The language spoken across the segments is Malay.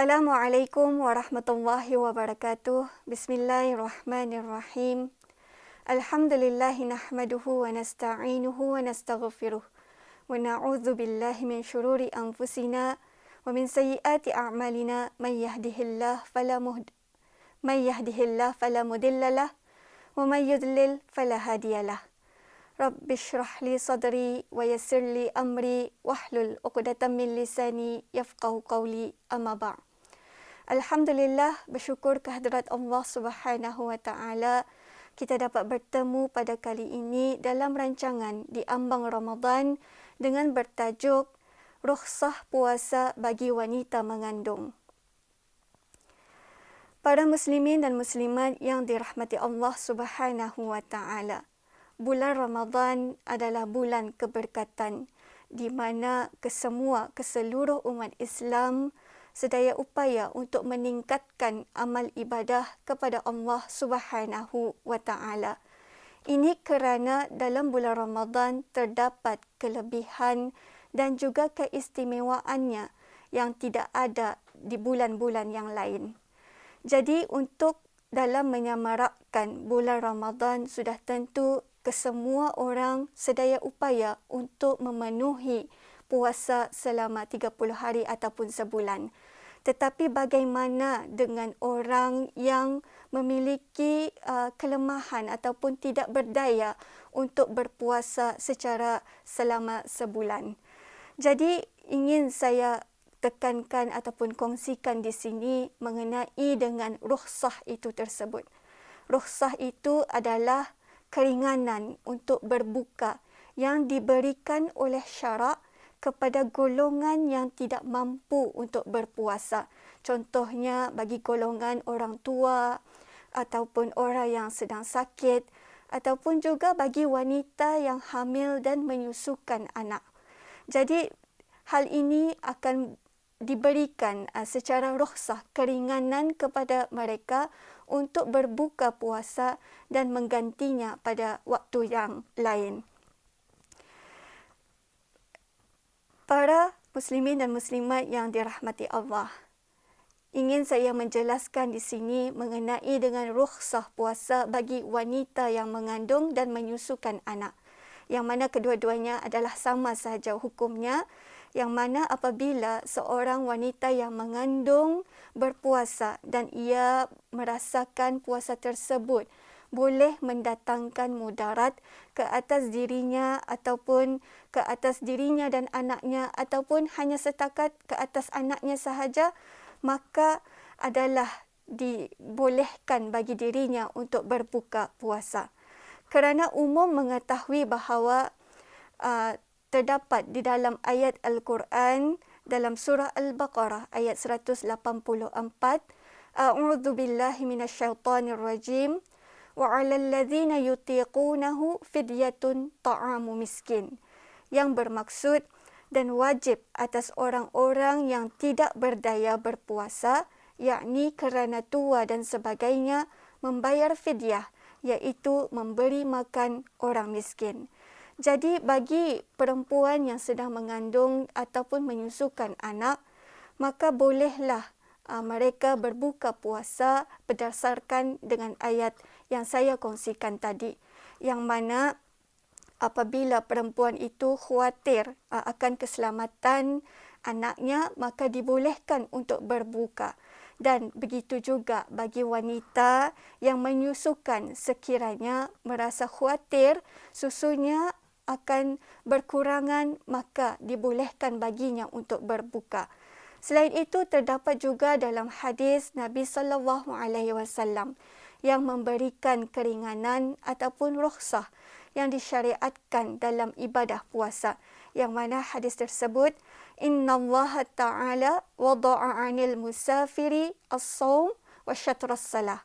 Assalamualaikum warahmatullahi wabarakatuh. Bismillahirrahmanirrahim. Alhamdulillahi nahmaduhu wa nasta'inuhu wa nastaghfiruh. Wa na'udzu billahi min syururi anfusina wa min sayyiati a'malina may yahdihillahu fala mudhillalah wa may yudlil fala hadiyalah. Rabbi shrah li sadri wa yassir li amri wahlul 'uqdatam min lisani yafqahu qawli, amma ba'd. Alhamdulillah, bersyukur kehadrat Allah Subhanahu wa taala kita dapat bertemu pada kali ini dalam rancangan di ambang Ramadan dengan bertajuk Rukhsah Puasa bagi Wanita Mengandung. Para muslimin dan muslimat yang dirahmati Allah Subhanahu wa taala, bulan Ramadan adalah bulan keberkatan di mana keseluruh umat Islam sedaya upaya untuk meningkatkan amal ibadah kepada Allah Subhanahu wa taala. Ini kerana dalam bulan Ramadan terdapat kelebihan dan juga keistimewaannya yang tidak ada di bulan-bulan yang lain. Jadi untuk dalam menyamarakkan bulan Ramadan sudah tentu kesemua orang sedaya upaya untuk memenuhi puasa selama 30 hari ataupun sebulan. Tetapi bagaimana dengan orang yang memiliki kelemahan ataupun tidak berdaya untuk berpuasa secara selama sebulan? Jadi ingin saya tekankan ataupun kongsikan di sini mengenai dengan rukhsah itu tersebut. Rukhsah itu adalah keringanan untuk berbuka yang diberikan oleh syarak kepada golongan yang tidak mampu untuk berpuasa. Contohnya bagi golongan orang tua ataupun orang yang sedang sakit ataupun juga bagi wanita yang hamil dan menyusukan anak. Jadi hal ini akan diberikan secara rukhsah keringanan kepada mereka untuk berbuka puasa dan menggantinya pada waktu yang lain. Para muslimin dan muslimat yang dirahmati Allah, ingin saya menjelaskan di sini mengenai dengan rukhsah puasa bagi wanita yang mengandung dan menyusukan anak, yang mana kedua-duanya adalah sama sahaja hukumnya, yang mana apabila seorang wanita yang mengandung berpuasa dan ia merasakan puasa tersebut boleh mendatangkan mudarat ke atas dirinya ataupun ke atas dirinya dan anaknya ataupun hanya setakat ke atas anaknya sahaja, maka adalah dibolehkan bagi dirinya untuk berbuka puasa. Kerana umum mengetahui bahawa terdapat di dalam ayat Al-Quran dalam surah Al-Baqarah ayat 184, A'udzu billahi minasyaitonir rajim wa 'alal ladzina yutiqunahu fidyatun ta'amu miskin, yang bermaksud dan wajib atas orang-orang yang tidak berdaya berpuasa, yakni kerana tua dan sebagainya, membayar fidyah, iaitu memberi makan orang miskin. Jadi bagi perempuan yang sedang mengandung ataupun menyusukan anak, maka bolehlah mereka berbuka puasa berdasarkan dengan ayat yang saya kongsikan tadi, yang mana apabila perempuan itu khawatir akan keselamatan anaknya, maka dibolehkan untuk berbuka. Dan begitu juga bagi wanita yang menyusukan, sekiranya merasa khawatir susunya akan berkurangan, maka dibolehkan baginya untuk berbuka. Selain itu terdapat juga dalam hadis Nabi sallallahu alaihi wasallam yang memberikan keringanan ataupun rukhsah yang disyariatkan dalam ibadah puasa, yang mana hadis tersebut, innallaha ta'ala wada'a 'anil musafiri as-shaum wa syatras salah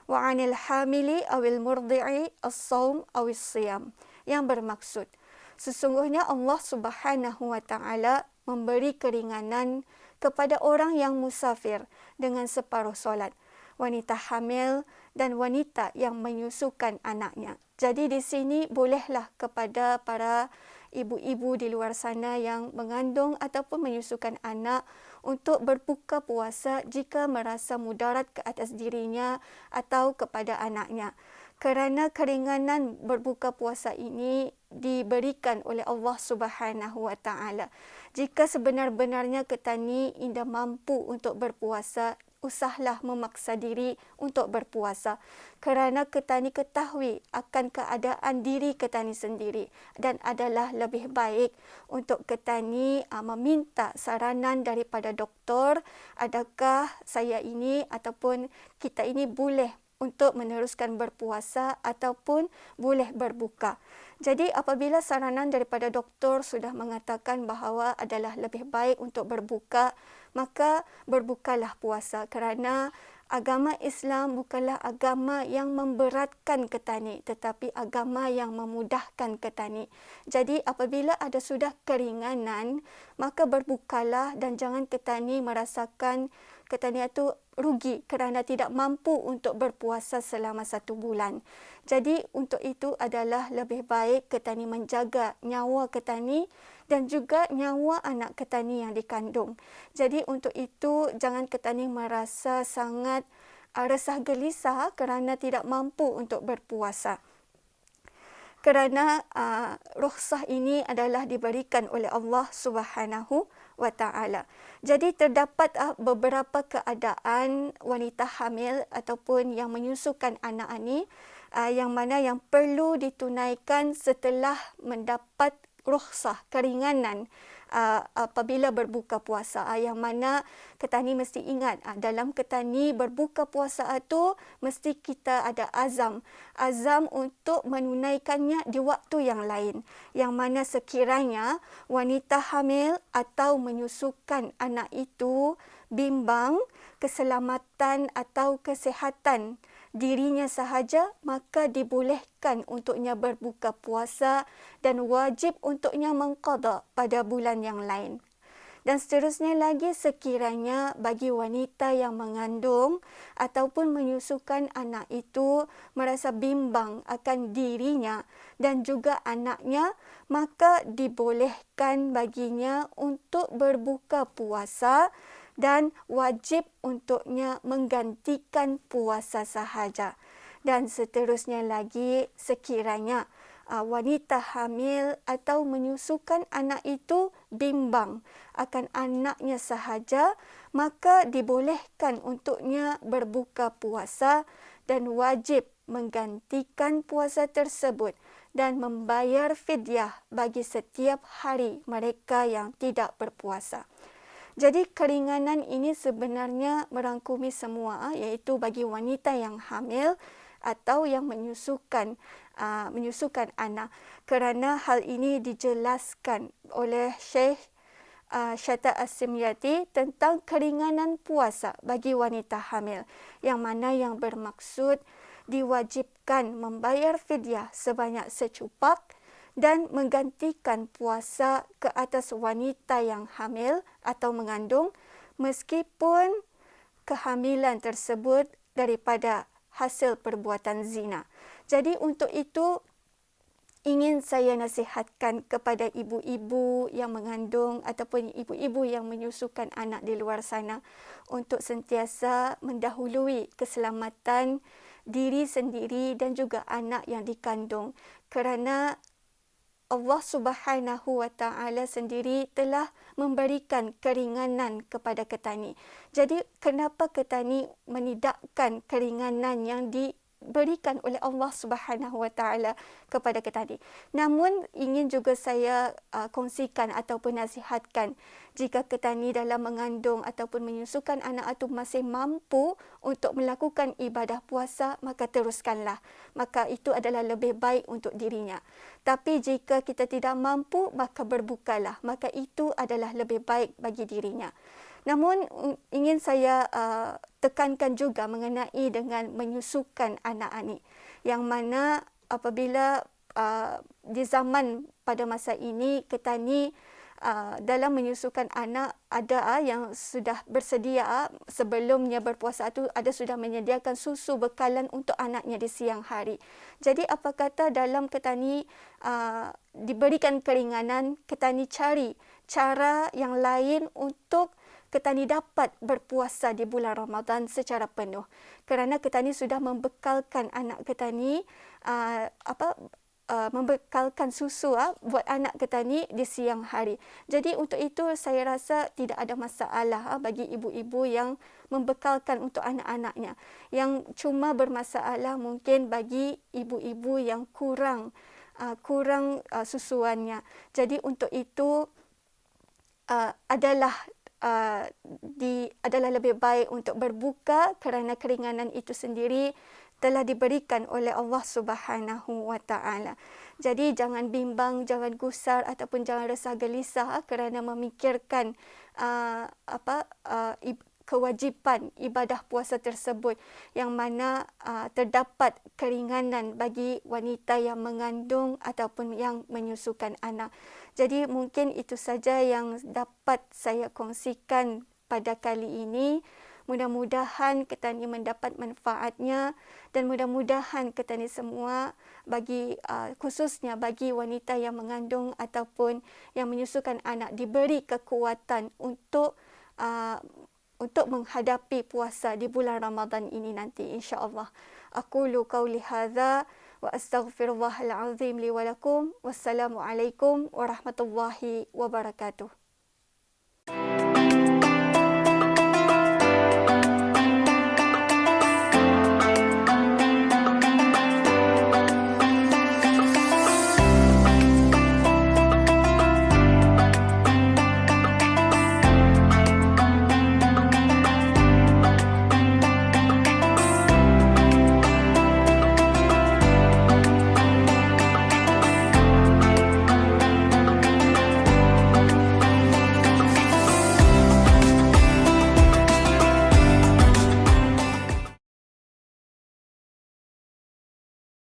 wa 'anil hamili awil murdi'i as-shaum awis siyam, yang bermaksud sesungguhnya Allah Subhanahu wa taala memberi keringanan kepada orang yang musafir dengan separuh solat, wanita hamil dan wanita yang menyusukan anaknya. Jadi di sini bolehlah kepada para ibu-ibu di luar sana yang mengandung ataupun menyusukan anak untuk berbuka puasa jika merasa mudarat ke atas dirinya atau kepada anaknya. Kerana keringanan berbuka puasa ini diberikan oleh Allah Subhanahu Wa Taala. Jika sebenar-benarnya ketani tidak mampu untuk berpuasa, usahlah memaksa diri untuk berpuasa. Kerana ketani ketahui akan keadaan diri ketani sendiri dan adalah lebih baik untuk ketani meminta saranan daripada doktor, adakah saya ini ataupun kita ini boleh untuk meneruskan berpuasa ataupun boleh berbuka. Jadi apabila saranan daripada doktor sudah mengatakan bahawa adalah lebih baik untuk berbuka, maka berbukalah puasa kerana agama Islam bukanlah agama yang memberatkan ketani tetapi agama yang memudahkan ketani. Jadi apabila ada sudah keringanan, maka berbukalah dan jangan ketani merasakan ketani itu rugi kerana tidak mampu untuk berpuasa selama 1 bulan. Jadi untuk itu adalah lebih baik ketani menjaga nyawa ketani dan juga nyawa anak ketani yang dikandung. Jadi untuk itu jangan ketani merasa sangat resah gelisah kerana tidak mampu untuk berpuasa. Kerana rukhsah ini adalah diberikan oleh Allah Subhanahu Wa Taala. Jadi terdapat beberapa keadaan wanita hamil ataupun yang menyusukan anak ini yang mana yang perlu ditunaikan setelah mendapat rukhsah, keringanan apabila berbuka puasa. Yang mana ketani mesti ingat dalam ketani berbuka puasa itu mesti kita ada azam untuk menunaikannya di waktu yang lain. Yang mana sekiranya wanita hamil atau menyusukan anak itu bimbang keselamatan atau kesihatan dirinya sahaja, maka dibolehkan untuknya berbuka puasa dan wajib untuknya mengqada pada bulan yang lain. Dan seterusnya lagi, sekiranya bagi wanita yang mengandung ataupun menyusukan anak itu merasa bimbang akan dirinya dan juga anaknya, maka dibolehkan baginya untuk berbuka puasa dan wajib untuknya menggantikan puasa sahaja. Dan seterusnya lagi, sekiranya wanita hamil atau menyusukan anak itu bimbang akan anaknya sahaja, maka dibolehkan untuknya berbuka puasa dan wajib menggantikan puasa tersebut dan membayar fidyah bagi setiap hari mereka yang tidak berpuasa. Jadi keringanan ini sebenarnya merangkumi semua, iaitu bagi wanita yang hamil atau yang menyusukan anak. Kerana hal ini dijelaskan oleh Syekh Syata As-Simyati tentang keringanan puasa bagi wanita hamil, yang mana yang bermaksud diwajibkan membayar fidyah sebanyak secupak dan menggantikan puasa ke atas wanita yang hamil atau mengandung meskipun kehamilan tersebut daripada hasil perbuatan zina. Jadi untuk itu ingin saya nasihatkan kepada ibu-ibu yang mengandung ataupun ibu-ibu yang menyusukan anak di luar sana untuk sentiasa mendahului keselamatan diri sendiri dan juga anak yang dikandung, kerana Allah Subhanahu Wa Taala sendiri telah memberikan keringanan kepada ketani. Jadi kenapa ketani menidakkan keringanan yang diberikan oleh Allah Subhanahu Wa Taala kepada ketani? Namun ingin juga saya kongsikan ataupun nasihatkan, jika ketani dalam mengandung ataupun menyusukan anak itu masih mampu untuk melakukan ibadah puasa, maka teruskanlah. Maka itu adalah lebih baik untuk dirinya. Tapi jika kita tidak mampu, maka berbukalah. Maka itu adalah lebih baik bagi dirinya. Namun ingin saya tekankan juga mengenai dengan menyusukan anak ini, yang mana apabila di zaman pada masa ini ketani dalam menyusukan anak ada yang sudah bersedia sebelumnya berpuasa itu ada sudah menyediakan susu bekalan untuk anaknya di siang hari. Jadi apa kata dalam ketani diberikan keringanan, ketani cari cara yang lain untuk Ketani dapat berpuasa di bulan Ramadan secara penuh, kerana ketani sudah membekalkan anak ketani membekalkan susu buat anak ketani di siang hari. Jadi untuk itu saya rasa tidak ada masalah bagi ibu-ibu yang membekalkan untuk anak-anaknya. Yang cuma bermasalah mungkin bagi ibu-ibu yang kurang susuannya. Jadi untuk itu adalah lebih baik untuk berbuka, kerana keringanan itu sendiri telah diberikan oleh Allah Subhanahu wa taala. Jadi jangan bimbang, jangan gusar ataupun jangan resah gelisah kerana memikirkan kewajipan ibadah puasa tersebut, yang mana terdapat keringanan bagi wanita yang mengandung ataupun yang menyusukan anak. Jadi mungkin itu saja yang dapat saya kongsikan pada kali ini. Mudah-mudahan ketani mendapat manfaatnya, dan mudah-mudahan ketani semua, khususnya bagi wanita yang mengandung ataupun yang menyusukan anak, diberi kekuatan untuk menghadapi puasa di bulan Ramadan ini nanti, insya-Allah. Aqulu qauli hadza wa astaghfirullahal azim li wa lakum. Wassalamualaikum warahmatullahi wabarakatuh.